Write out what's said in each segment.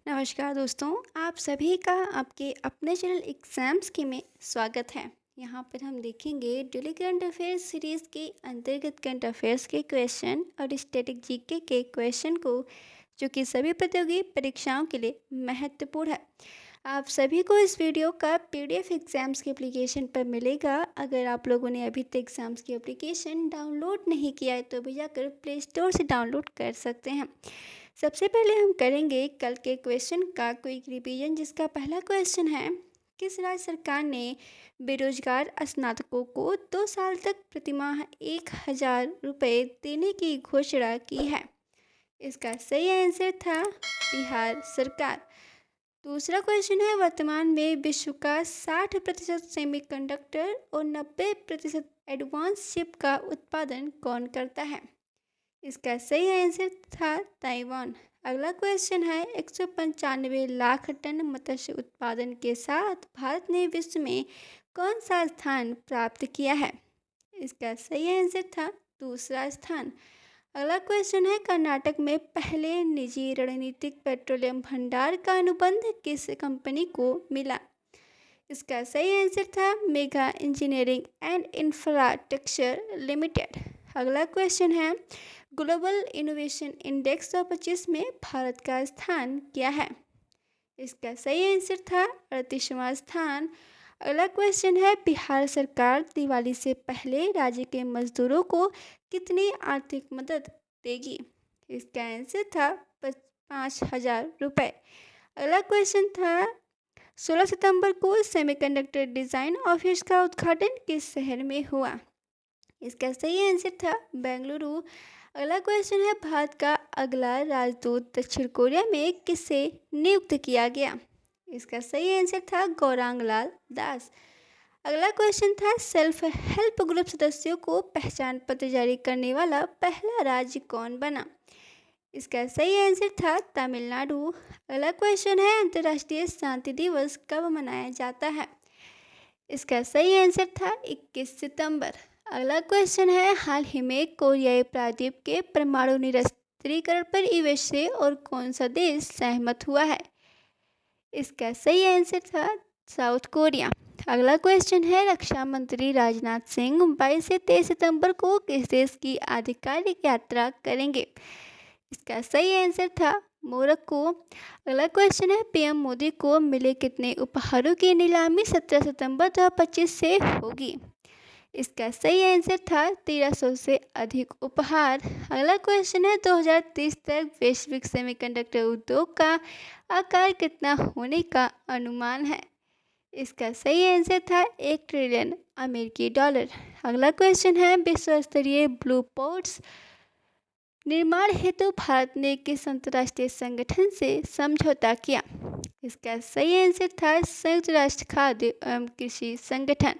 नमस्कार दोस्तों, आप सभी का आपके अपने चैनल एग्जाम्स के में स्वागत है। यहाँ पर हम देखेंगे डेली करंट अफेयर्स सीरीज़ के अंतर्गत करंट अफेयर्स के क्वेश्चन और स्टैटिक जीके के क्वेश्चन को, जो कि सभी प्रतियोगी परीक्षाओं के लिए महत्वपूर्ण है। आप सभी को इस वीडियो का पीडीएफ एग्जाम्स के एप्लीकेशन पर मिलेगा। अगर आप लोगों ने अभी तक एग्जाम्स की एप्लीकेशन डाउनलोड नहीं किया है तो भी जाकर प्ले स्टोर से डाउनलोड कर सकते हैं। सबसे पहले हम करेंगे कल के क्वेश्चन का क्विक रिवीजन, जिसका पहला क्वेश्चन है, किस राज्य सरकार ने बेरोजगार स्नातकों को 2 साल तक प्रतिमाह 1,000 रुपये देने की घोषणा की है। इसका सही आंसर था बिहार सरकार। दूसरा क्वेश्चन है, वर्तमान में विश्व का 60% सेमीकंडक्टर और 90% एडवांस चिप का उत्पादन कौन करता है। इसका सही आंसर था ताइवान। अगला क्वेश्चन है, 195 लाख टन मत्स्य उत्पादन के साथ भारत ने विश्व में कौन सा स्थान प्राप्त किया है। इसका सही आंसर था दूसरा स्थान। अगला क्वेश्चन है, कर्नाटक में पहले निजी रणनीतिक पेट्रोलियम भंडार का अनुबंध किस कंपनी को मिला। इसका सही आंसर था mega engineering and infrastructure limited. अगला क्वेश्चन है, ग्लोबल इनोवेशन इंडेक्स 2025 में भारत का स्थान क्या है। इसका सही आंसर था 38वां स्थान। अगला क्वेश्चन है, बिहार सरकार दिवाली से पहले राज्य के मजदूरों को कितनी आर्थिक मदद देगी। इसका आंसर था 5,000 रुपये। अगला क्वेश्चन था, 16 सितंबर को सेमीकंडक्टर डिज़ाइन ऑफिस का उद्घाटन किस शहर में हुआ। इसका सही आंसर था बेंगलुरु। अगला क्वेश्चन है, भारत का अगला राजदूत दक्षिण कोरिया में किसे नियुक्त किया गया। इसका सही आंसर था गौरांग लाल दास। अगला क्वेश्चन था, सेल्फ हेल्प ग्रुप सदस्यों को पहचान पत्र जारी करने वाला पहला राज्य कौन बना। इसका सही आंसर था तमिलनाडु। अगला क्वेश्चन है, अंतर्राष्ट्रीय शांति दिवस कब मनाया जाता है। इसका सही आंसर था 21 सितंबर। अगला क्वेश्चन है, हाल ही में कोरियाई प्रायद्वीप के परमाणु निरस्त्रीकरण पर यूएस से और कौन सा देश सहमत हुआ है। इसका सही आंसर था साउथ कोरिया। अगला क्वेश्चन है, रक्षा मंत्री राजनाथ सिंह 22 से 23 सितंबर को किस देश की आधिकारिक यात्रा करेंगे। इसका सही आंसर था मोरक्को। अगला क्वेश्चन है, पीएम मोदी को मिले कितने उपहारों की नीलामी 17 सितंबर 2025 से होगी। इसका सही आंसर था 1300 से अधिक उपहार। अगला क्वेश्चन है, 2030 तक वैश्विक सेमीकंडक्टर उद्योग का आकार कितना होने का अनुमान है। इसका सही आंसर था 1 ट्रिलियन अमेरिकी डॉलर। अगला क्वेश्चन है, विश्व स्तरीय ब्लू पोर्ट्स निर्माण हेतु भारत ने किस अंतर्राष्ट्रीय संगठन से समझौता किया। इसका सही आंसर था संयुक्त राष्ट्र खाद्य एवं कृषि संगठन।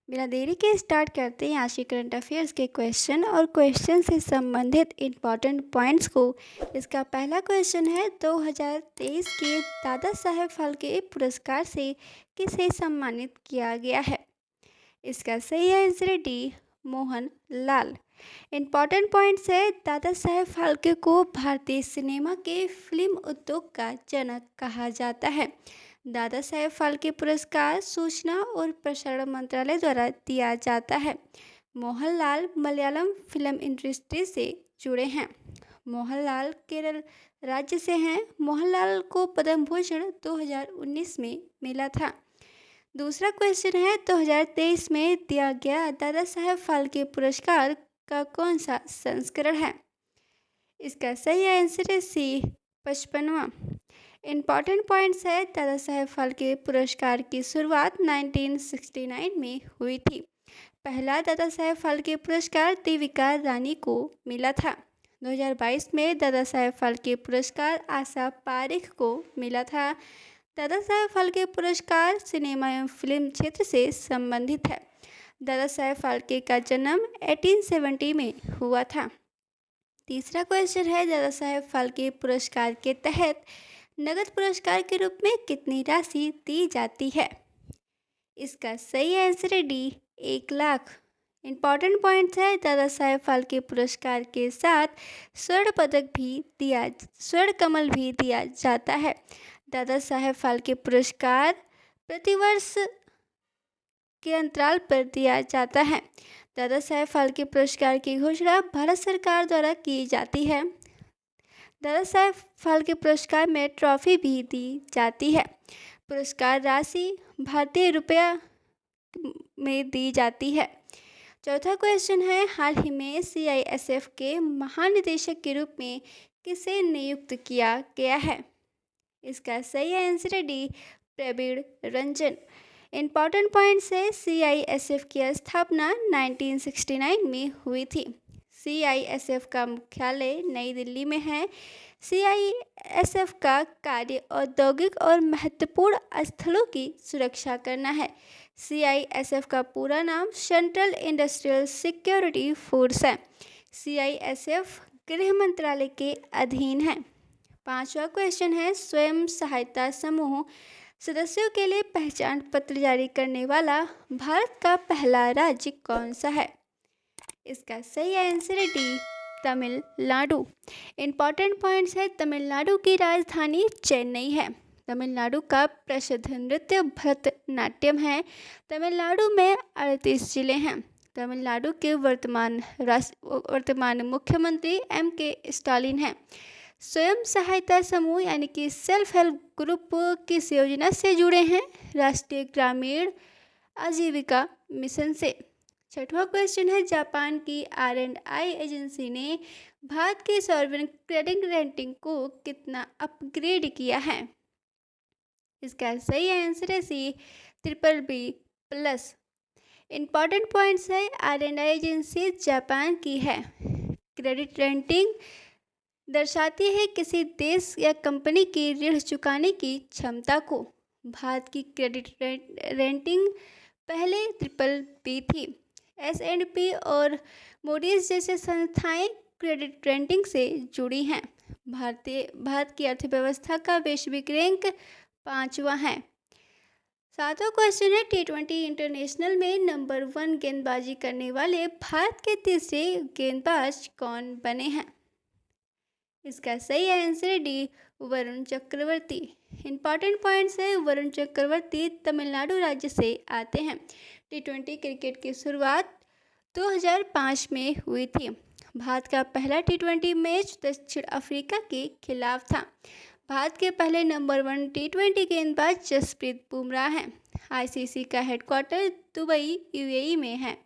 बिना देरी के स्टार्ट करते हैं आज के करंट अफेयर्स के क्वेश्चन और क्वेश्चन से संबंधित इम्पॉर्टेंट पॉइंट्स को। इसका पहला क्वेश्चन है, 2023 के दादा साहेब फाल्के पुरस्कार से किसे सम्मानित किया गया है। इसका सही आंसर है D Mohan Lal. Important points है, दादा साहेब फाल्के को भारतीय सिनेमा के फिल्म उद्योग का जनक कहा जाता है। दादा साहेब फाल्के पुरस्कार सूचना और प्रसारण मंत्रालय द्वारा दिया जाता है। मोहनलाल मलयालम फिल्म इंडस्ट्री से जुड़े हैं। मोहनलाल केरल राज्य से हैं। मोहनलाल को पद्म भूषण 2019 में मिला था। दूसरा क्वेश्चन है, 2023 में दिया गया दादा साहेब फाल्के पुरस्कार का कौन सा संस्करण है। इसका सही आंसर है सी 55वां। इम्पॉर्टेंट पॉइंट्स है, दादा साहेब फाल्के पुरस्कार की शुरुआत 1969 में हुई थी। पहला दादा साहेब फाल्के पुरस्कार देविका रानी को मिला था। 2022 में दादा साहेब फाल्के पुरस्कार आशा पारेख को मिला था। दादा साहेब फाल्के पुरस्कार सिनेमा एवं फिल्म क्षेत्र से संबंधित है। दादा साहेब फाल्के का जन्म 1870 में हुआ था। तीसरा क्वेश्चन है, दादा साहेब फाल्के पुरस्कार के तहत नगद पुरस्कार के रूप में कितनी राशि दी जाती है। इसका सही आंसर है डी 1 लाख। इम्पॉर्टेंट पॉइंट्स है, दादा साहेब फाल्के पुरस्कार के साथ स्वर्ण कमल भी दिया जाता है। दादा साहेब फाल्के पुरस्कार प्रतिवर्ष के अंतराल पर दिया जाता है। दादा साहेब फाल्के पुरस्कार की घोषणा भारत सरकार द्वारा की जाती है। दादा साहेब फाल्के पुरस्कार में ट्रॉफी भी दी जाती है। पुरस्कार राशि भारतीय रुपया में दी जाती है। चौथा क्वेश्चन है, हाल ही में CISF के महानिदेशक के रूप में किसे नियुक्त किया गया है? इसका सही आंसर है D, Praveen Ranjan. Important points है, CISF की स्थापना 1969 में हुई थी। CISF का मुख्यालय नई दिल्ली में है। CISF का कार्य औद्योगिक और महत्वपूर्ण स्थलों की सुरक्षा करना है। CISF का पूरा नाम सेंट्रल इंडस्ट्रियल सिक्योरिटी फोर्स है। CISF गृह मंत्रालय के अधीन है। पांचवा क्वेश्चन है, स्वयं सहायता समूह सदस्यों के लिए पहचान पत्र जारी करने वाला भारत का पहला राज्य कौन सा है? इसका सही आंसर है डी, तमिलनाडु। इम्पॉर्टेंट पॉइंट्स है, तमिलनाडु की राजधानी चेन्नई है। तमिलनाडु का प्रसिद्ध नृत्य भरतनाट्यम है। तमिलनाडु में 38 जिले हैं। तमिलनाडु के वर्तमान मुख्यमंत्री MK स्टालिन हैं। स्वयं सहायता समूह यानी कि सेल्फ हेल्प ग्रुप किस योजना से जुड़े हैं? राष्ट्रीय ग्रामीण आजीविका मिशन से। छठवां क्वेश्चन है, जापान की R&I एजेंसी ने भारत की सॉवरेन क्रेडिट रेटिंग को कितना अपग्रेड किया है? इसका सही आंसर है सी, BBB+। इम्पॉर्टेंट पॉइंट्स है, R&I एजेंसी जापान की है। क्रेडिट रेटिंग दर्शाती है किसी देश या कंपनी की ऋण चुकाने की क्षमता को। भारत की क्रेडिट रेटिंग पहले BBB थी। S&P और मूडीज जैसे संस्थाएं क्रेडिट रेटिंग से जुड़ी हैं। भारत की अर्थव्यवस्था का वैश्विक रैंक 5वां है। सातवां क्वेश्चन है, T20 इंटरनेशनल में नंबर 1 गेंदबाजी करने वाले भारत के तीसरे गेंदबाज कौन बने हैं? इसका सही आंसर है D, Varun Chakravarthy. Important points है, वरुण चक्रवर्ती तमिलनाडु राज्य से आते हैं। T20 क्रिकेट की शुरुआत 2005 में हुई थी। भारत का पहला T20 मैच दक्षिण अफ्रीका के खिलाफ था। भारत के पहले नंबर 1 T20 गेंदबाज जसप्रीत बुमराह हैं। ICC का हेडक्वार्टर दुबई UAE में है।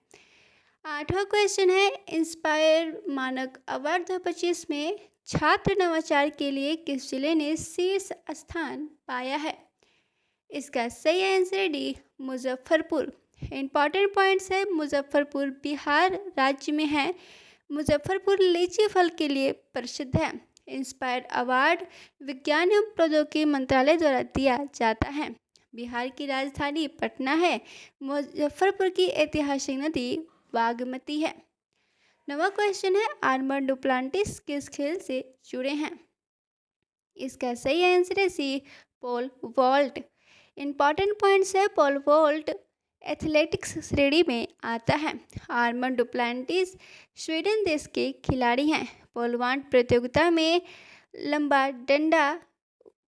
आठवां क्वेश्चन है, इंस्पायर मानक अवार्ड 2025 में छात्र नवाचार के लिए किस जिले ने शीर्ष स्थान पाया है? इसका सही आंसर है डी, मुजफ्फरपुर। इम्पॉर्टेंट पॉइंट्स है, मुजफ्फरपुर बिहार राज्य में है। मुजफ्फरपुर लीची फल के लिए प्रसिद्ध है। इंस्पायर अवार्ड विज्ञान एवं प्रौद्योगिकी मंत्रालय द्वारा दिया जाता है। बिहार की राजधानी पटना है। मुजफ्फरपुर की ऐतिहासिक नदी बागमती है। नवा क्वेश्चन है, आर्मर्ड डुप्लांटिस किस खेल से जुड़े हैं? इसका सही आंसर है सी, पोल वॉल्ट। इम्पॉर्टेंट पॉइंट्स है, पोल वॉल्ट एथलेटिक्स श्रेणी में आता है। आर्मर्ड डुप्लांटिस स्वीडन देश के खिलाड़ी हैं। पोल वॉल्ट प्रतियोगिता में लंबा डंडा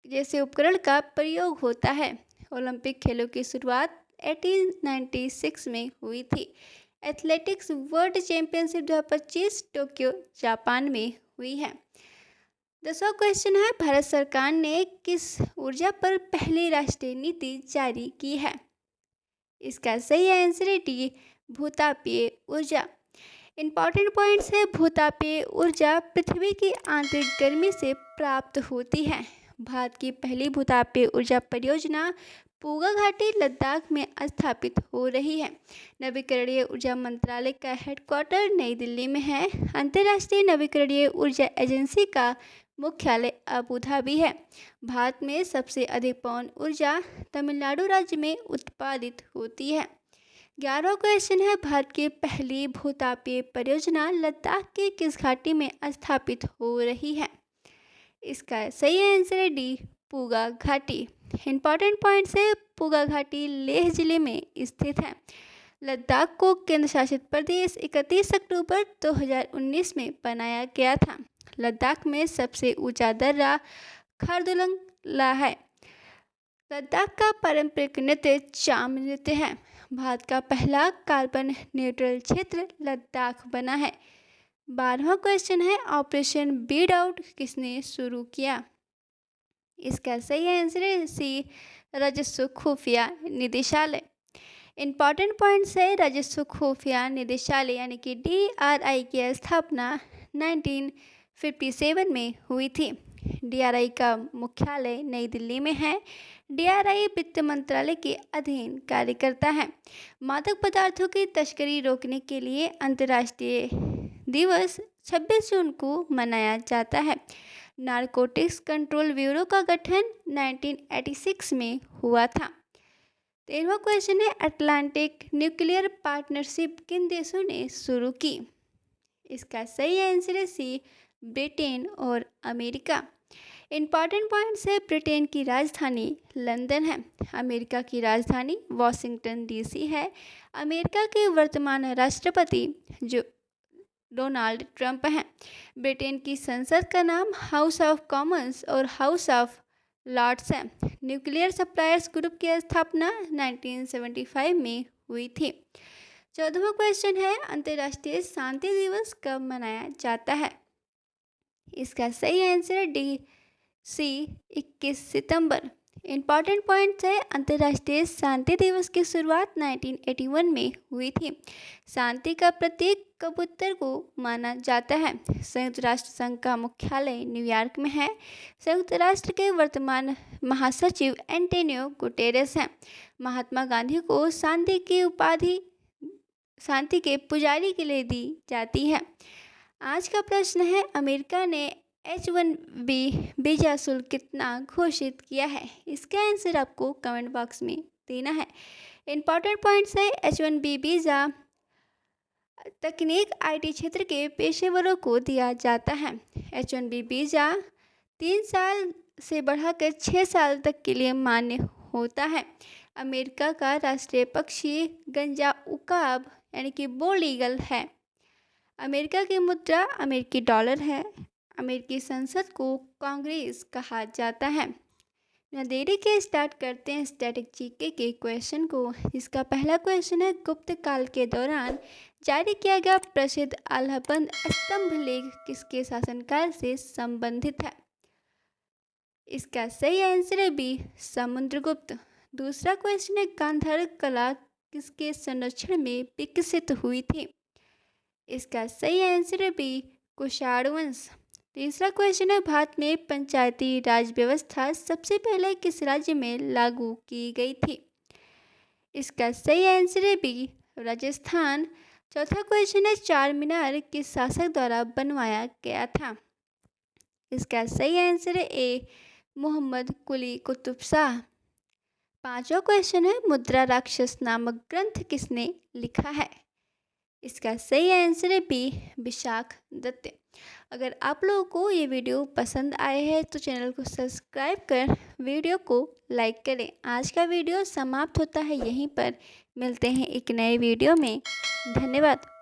जैसे उपकरण का प्रयोग होता है। ओलंपिक खेलों की शुरुआत 1896 में हुई थी। Athletics world championship 2025 Tokyo Japan में हुई है। 10वां क्वेश्चन है, भारत सरकार ने किस ऊर्जा पर पहली राष्ट्रीय नीति जारी की है? इसका सही आंसर है डी, भूतापीय ऊर्जा। इम्पॉर्टेंट पॉइंट्स है, भूतापीय ऊर्जा पृथ्वी की आंतरिक गर्मी से प्राप्त होती है। भारत की पहली भूतापीय ऊर्जा परियोजना पूगा घाटी लद्दाख में स्थापित हो रही है। नवीकरणीय ऊर्जा मंत्रालय का हेडक्वार्टर नई दिल्ली में है। अंतर्राष्ट्रीय नवीकरणीय ऊर्जा एजेंसी का मुख्यालय अबू धाबी है। भारत में सबसे अधिक पवन ऊर्जा तमिलनाडु राज्य में उत्पादित होती है। 11वां क्वेश्चन है, भारत की पहली भूतापीय परियोजना लद्दाख के किस घाटी में स्थापित हो रही है? इसका सही आंसर है डी, पूगा घाटी। इंपॉर्टेंट पॉइंट्स है, पूगा घाटी लेह जिले में स्थित है। लद्दाख को केंद्र शासित प्रदेश 31 अक्टूबर 2019 में बनाया गया था। लद्दाख में सबसे ऊंचा दर्रा खारदुंग ला है। लद्दाख का पारंपरिक नृत्य चाम नृत्य है। भारत का पहला कार्बन न्यूट्रल क्षेत्र लद्दाख बना है। 12वां क्वेश्चन है, ऑपरेशन बीड आउट किसने शुरू किया? इसका सही आंसर है सी, राजस्व खुफिया निदेशालय। इंपॉर्टेंट पॉइंट्स है, राजस्व खुफिया निदेशालय यानी कि DRI की स्थापना 1957 में हुई थी। DRI का मुख्यालय नई दिल्ली में है। DRI वित्त मंत्रालय के अधीन कार्य करता है। मादक पदार्थों की तस्करी रोकने के लिए अंतर्राष्ट्रीय दिवस 26 जून को मनाया जाता है। नारकोटिक्स कंट्रोल ब्यूरो का गठन 1986 में हुआ था। 13वां क्वेश्चन है, अटलांटिक न्यूक्लियर पार्टनरशिप किन देशों ने शुरू की? इसका सही आंसर है सी, ब्रिटेन और अमेरिका। इंपॉर्टेंट पॉइंट्स है, ब्रिटेन की राजधानी लंदन है। अमेरिका की राजधानी वॉशिंगटन DC है। अमेरिका के वर्तमान राष्ट्रपति जो डोनाल्ड ट्रंप हैं। ब्रिटेन की संसद का नाम हाउस ऑफ कॉमन्स और हाउस ऑफ लॉर्ड्स है। न्यूक्लियर सप्लायर्स ग्रुप की स्थापना 1975 में हुई थी। 14वां क्वेश्चन है, अंतर्राष्ट्रीय शांति दिवस कब मनाया जाता है? इसका सही आंसर है डी, सी, 21 सितंबर। इंपॉर्टेंट पॉइंट्स है, अंतर्राष्ट्रीय शांति दिवस की शुरुआत 1981 में हुई थी। शांति का प्रतीक कबूतर को माना जाता है। संयुक्त राष्ट्र संघ का मुख्यालय न्यूयॉर्क में है। संयुक्त राष्ट्र के वर्तमान महासचिव एंटोनियो गुटेरेस हैं। महात्मा गांधी को शांति की उपाधि शांति के पुजारी के लिए दी जाती है। आज का प्रश्न है, अमेरिका ने H-1B वीजा शुल्क कितना घोषित किया है? इसका आंसर आपको कमेंट बॉक्स में देना है। इंपॉर्टेंट पॉइंट्स है, H-1B वीज़ा तकनीक IT क्षेत्र के पेशेवरों को दिया जाता है। H-1B वीज़ा 3 साल से बढ़ाकर 6 साल तक के लिए मान्य होता है। अमेरिका का राष्ट्रीय पक्षी गंजा उकाब यानी कि बोल्ड ईगल है। अमेरिका की मुद्रा अमेरिकी डॉलर है। अमेरिकी संसद को कांग्रेस कहा जाता है। न देरी के स्टार्ट करते हैं स्टैटिक जीके के क्वेश्चन को। इसका पहला क्वेश्चन है, गुप्त काल के दौरान जारी किया गया प्रसिद्ध आल्हाबंद स्तंभ लेख किसके शासनकाल से संबंधित है? इसका सही आंसर है बी, समुद्रगुप्त। दूसरा क्वेश्चन है, गांधार कला किसके संरक्षण में विकसित हुई थी? इसका सही आंसर है बी, कुषाण वंश। तीसरा क्वेश्चन है, भारत में पंचायती राज व्यवस्था सबसे पहले किस राज्य में लागू की गई थी? इसका सही आंसर है बी, राजस्थान। चौथा क्वेश्चन है, चार मीनार किस शासक द्वारा बनवाया गया था? इसका सही आंसर है ए, मोहम्मद कुली कुतुब शाह। पांचवा क्वेश्चन है, मुद्रा राक्षस नामक ग्रंथ किसने लिखा है? इसका सही आंसर है बी, विशाख दत्त। अगर आप लोगों को ये वीडियो पसंद आए है तो चैनल को सब्सक्राइब कर वीडियो को लाइक करें। आज का वीडियो समाप्त होता है यहीं पर। मिलते हैं एक नए वीडियो में। धन्यवाद।